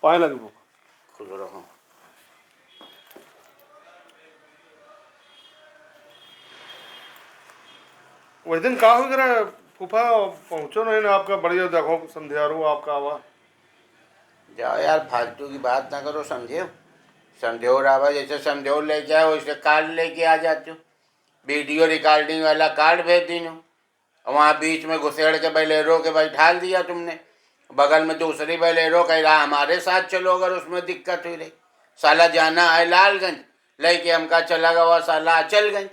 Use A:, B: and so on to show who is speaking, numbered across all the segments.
A: पाए लगे फूफा।
B: खुश रहो।
A: वही दिन कहाँ हो गया फूफा, पहुँचो नहीं ना आपका, बढ़िया देखो संध्या रू आपका आवा।
B: जाओ यार, फालतू की बात ना करो, समझे? समझो रावा, जैसे समझो लेके आओ वैसे कार्ड लेके आ जाते हो। वीडियो रिकॉर्डिंग वाला कार्ड भेज दी हूँ, वहाँ बीच में घुसेड़ के बैलेरो के बैठाल दिया तुमने। बगल में दूसरी बैलेरो कह रहा हमारे साथ चलो अगर उसमें दिक्कत हुई रही। साला जाना है लालगंज, लेके हमका चला गया साला अचलगंज।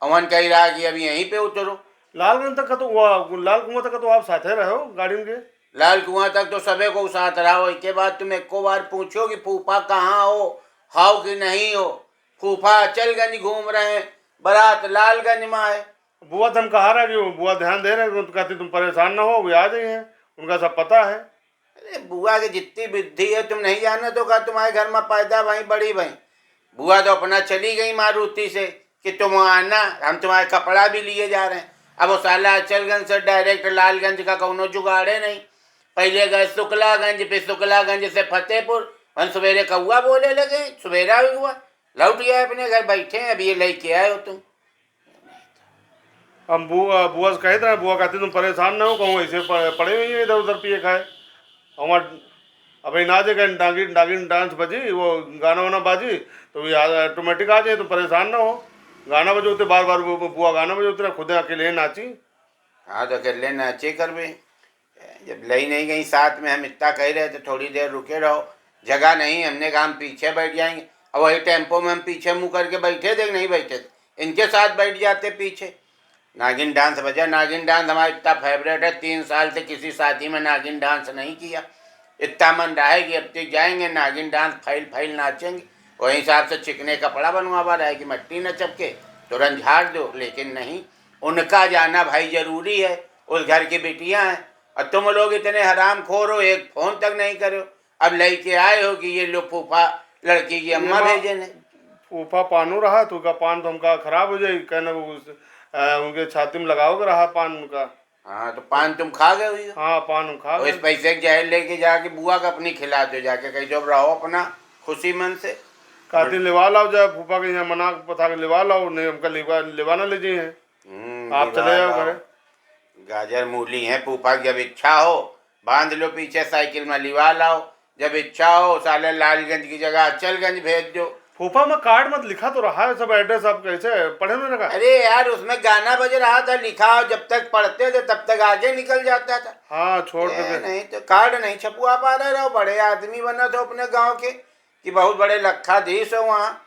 B: अवन कह रहा कि अब यहीं पे उतरो।
A: लालगंज तक का तो लाल कुआं तक का तो आप साथ ही रहे हो गाड़ी में।
B: लाल कुआं तक तो सबे को साथ रहा हो। इसके बाद तुम एको बार पूछो कि फूफा कहाँ हो कि नहीं हो। फूफा अचलगंज घूम रहे हैं, बारात लालगंज में है।
A: बुआ तो हम कहा रहा कि बुआ ध्यान दे रहे हैं, तो कहती तुम परेशान ना हो, वे आ जाइए, उनका सब पता है।
B: अरे बुआ की जितनी बुद्धि है तुम नहीं जाना तो का तुम्हारे घर में पैदा भाई बड़ी भाई। बुआ तो अपना चली गई मारुति से कि तुम आना, हम तुम्हारे कपड़ा भी लिए जा रहे हैं। अब वो साला अचलगंज से डायरेक्ट लालगंज का कोनो जुगाड़े नहीं। पहले गए शुक्लागंज, फिर शुक्लागंज से फतेहपुर। हम सवेरे कौआ बोले लगे, सवेरा भी हुआ, लौट गया अपने घर बैठे हैं। अब ये लेके आए हो तुम।
A: हम बुआ से कहते हैं, बुआ कहती तुम परेशान ना हो, कहूँ ऐसे पड़े हुए हैं इधर उधर पिए खाए। हमार अब नाचे गए डागिन डागिन डांस बजी, वो गाना वाना बाजी, तो ये ऑटोमेटिक आ जाए, तो परेशान ना हो। गाना बजोते बार बार बुआ गाना बजोते खुद अकेले नाची।
B: हाँ तो अकेले नाचे कर भी, जब लई नहीं गई साथ में। हम इतना कह रहे थे थोड़ी देर रुके रहो, जगह नहीं, हमने कहा हम पीछे बैठ जाएंगे। अब वही टेम्पो में हम पीछे मुँह करके बैठे थे, नहीं बैठे थे, इनके साथ बैठ जाते पीछे। नागिन डांस बजा। नागिन डांस हमारा इतना फेवरेट है, 3 साल से किसी शादी में नागिन डांस नहीं किया। इतना मन रहा है कि अब तक जाएंगे नागिन डांस फैल फैल नाचेंगे। वही हिसाब से चिकने कपड़ा बनवा रहा है कि मट्टी न चपके, तुरंत झाड़ दो। लेकिन नहीं, उनका जाना भाई जरूरी है, उस घर की बेटियां हैं। और तुम लोग इतने हराम खोर हो, एक फोन तक नहीं करो। अब लेके आए हो कि ये लोग फूफा लड़की की अम्मा भेजे ने।
A: फूफा पानो रहा तो का पान तो हमका खराब हो जाए, कहना उनके छाती में लगाओगे रहा पान उनका।
B: हाँ तो पान तुम खा गए हुई हो।
A: हाँ पान हम खा
B: और
A: गए।
B: इस पैसे के जहर लेके जाके बुआ का अपनी खिला दो, जाके कहीं जब रहो अपना खुशी मन से।
A: काती लिवा लाओ, जाए फूफा के यहाँ मना पता के लिवा लाओ, नहीं हमका लिवाना ले जाइए। आप चले जाओ घर।
B: गाजर मूली है फूफा की, जब इच्छा हो बांध लो पीछे साइकिल में, लिवा लाओ। जब इच्छा हो साले लालगंज की जगह अचलगंज भेज दो।
A: फूफा में कार्ड मत लिखा तो रहा है सब एड्रेस, आप कैसे पढ़े मैंने कहा।
B: अरे यार उसमें गाना बज रहा था, लिखा, जब तक पढ़ते थे तब तक आगे निकल जाता था।
A: हाँ छोड़ के
B: नहीं तो कार्ड नहीं छपवा पा रहे हो। बड़े आदमी बना था अपने गांव के कि बहुत बड़े लखाधीश हो वहाँ।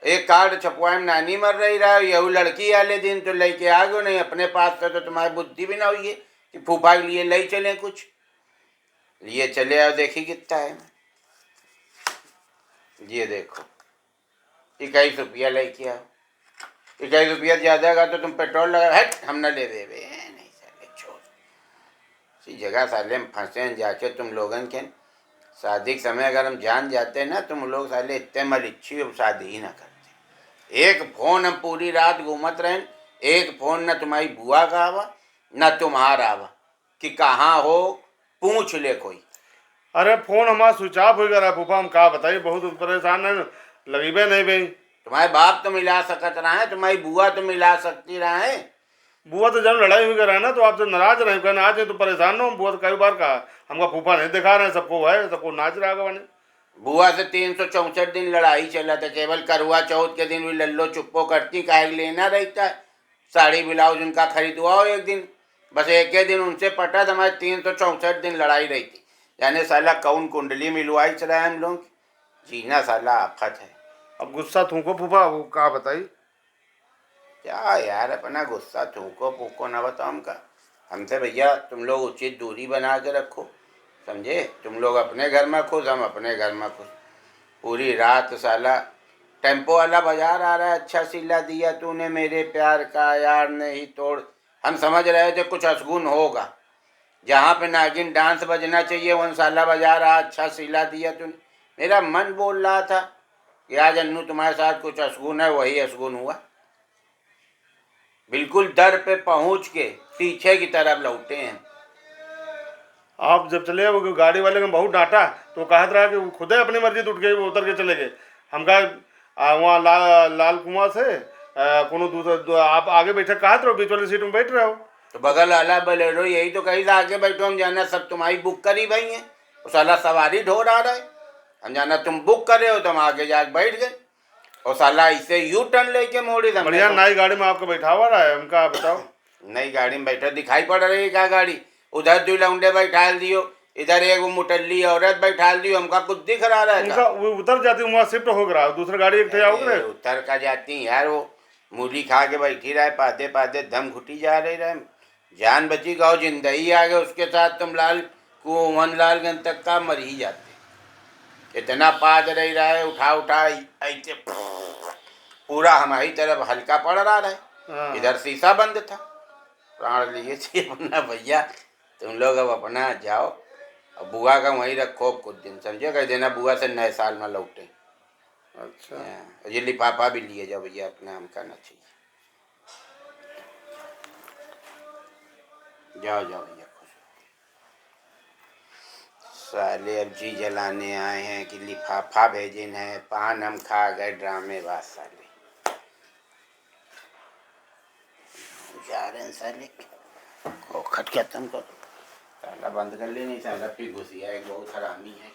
B: एक कार्ड छपवाए में नानी मर रही रहा, यही लड़की वाले दिन तो लेके आ गए। नहीं अपने पास था तो तुम्हारी बुद्धि भी ना हुई है कि फूफा के लिए ले चले कुछ। लिए चले आओ, देखी कितना है। ये देखो 21 रुपया लेके आओ। 21 रुपया ज्यादा का तो तुम पेट्रोल लगा, हट हम न ले दे नहीं साले छोड़। इसी जगह साले हम फंसे हैं जाके तुम लोगन के। शादी के समय अगर हम जान जाते ना तुम लोग साले इतने मलिच्छी, हम शादी ही ना करते। एक फोन हम पूरी रात घूमत रहे, एक फोन न तुम्हारी बुआ का आवा न तुम्हारा आवा कि कहाँ हो पूछ ले कोई।
A: अरे फोन हमारा स्विच ऑफ हो गया फूफा, हम कहा बताइए, बहुत परेशान है, लगेबे नहीं भाई।
B: तुम्हारे बाप तो मिला सकत रहा है, तुम्हारी बुआ तो मिला सकती रहा है।
A: बुआ तो जब लड़ाई हुई रहा है ना तो आपसे नाराज रहे, कहना आज तो परेशान ना हो। बुआ तो कई बार कहा हमका फूफा नहीं दिखा रहे हैं, सबको है, सबको नाच रहा है बने।
B: बुआ से 364 दिन लड़ाई चला था, केवल करवा चौथ के दिन भी लल्लो चुप्पो करती, काहे लेना रहता है। साड़ी ब्लाउज उनका खरीदवाओ एक दिन, बस एक ही दिन उनसे पटा था, हमारे 364 दिन लड़ाई रही थी। यानी साला कौन कुंडली मिलवाई चला है हम लोग। जीना साला आफत है।
A: अब गुस्सा थूको फूफा, वो कहा बताई।
B: क्या यार अपना गुस्सा थूको फूको ना बताओ हमका। हमसे भैया तुम लोग उचित दूरी बना के रखो, समझे? तुम लोग अपने घर में खुश, हम अपने घर में खुश। पूरी रात साला टेम्पो वाला बाजार आ रहा है, अच्छा सिला दिया तूने मेरे प्यार का यार नहीं तोड़। हम समझ रहे थे कुछ अशगुन होगा, जहाँ पे नागिन डांस बजना चाहिए वन साला बाजार आ, अच्छा सिला दिया तूने। मेरा मन बोल रहा था कि आज अन्नू तुम्हारे साथ कुछ अशगुन है, वही अशगुन हुआ। बिल्कुल दर पे पहुंच के पीछे की तरफ लौटे हैं।
A: आप जब चले वो गाड़ी वाले को बहुत डांटा तो कहत रहा कि वो खुद ही अपनी मर्जी से उठ के उतर के चले गए। हम कहा वहाँ लाल कुआं से कोनो दूसरा आप आगे बैठे कहत रहो, बीच वाली सीट में बैठ रहे हो।
B: तो बगल वाला बोलेरो यही तो कहीं आगे बैठो, हम जाना सब तुम्हारी बुक करी भाई है, और साला सवारी ढो रहा है, हम जाना तुम बुक करे हो, तुम आगे जाके बैठ गए, और साला इसे यू टर्न लेके मोड़ी।
A: बढ़िया नई गाड़ी में आपको बैठा हुआ रहा है, हमका बताओ।
B: नई गाड़ी में बैठा दिखाई पड़ रही है क्या गाड़ी? उधर दो लौंडे बैठा दियो, इधर एक मुटल्ली औरत बैठा दियो, हमका कुछ दिख रहा है?
A: उनका वो उतर जाती वहाँ शिफ्ट हो गया, दूसरी गाड़ी एक थे आओगे।
B: उतर का जाती यार, वो मूली खा के बैठी रहे, पाते पाते दम घुटी जा रहे, जान बची गाओ जिंदगी आ गए उसके साथ, तुम लाल कुंवन लालगंज तक का मर ही जाते। इतना पाद रही रहा है, उठा उठा ऐसे पूरा हमारी तरफ हल्का पड़ रहा है, इधर शीशा बंद था। प्राण लिए थे अपना भैया, तुम लोग अब अपना जाओ, अब बुआ का वहीं रखो कुछ दिन, समझे, कह देना बुआ से नए साल में लौटे। अच्छा, ये लिफाफा भी लिए जाओ भैया, अपना हम करना चाहिए। जाओ जाओ भैया, खुश साले अब जी जलाने आए हैं कि लिफाफा भेजिन है, पान हम खा गए, ड्रामेबाज साले जा रहे हैं साले, खट खत्म करो, साला बंद कर ले, नहीं साला फिर घुसिया एक बहुत हरामी है।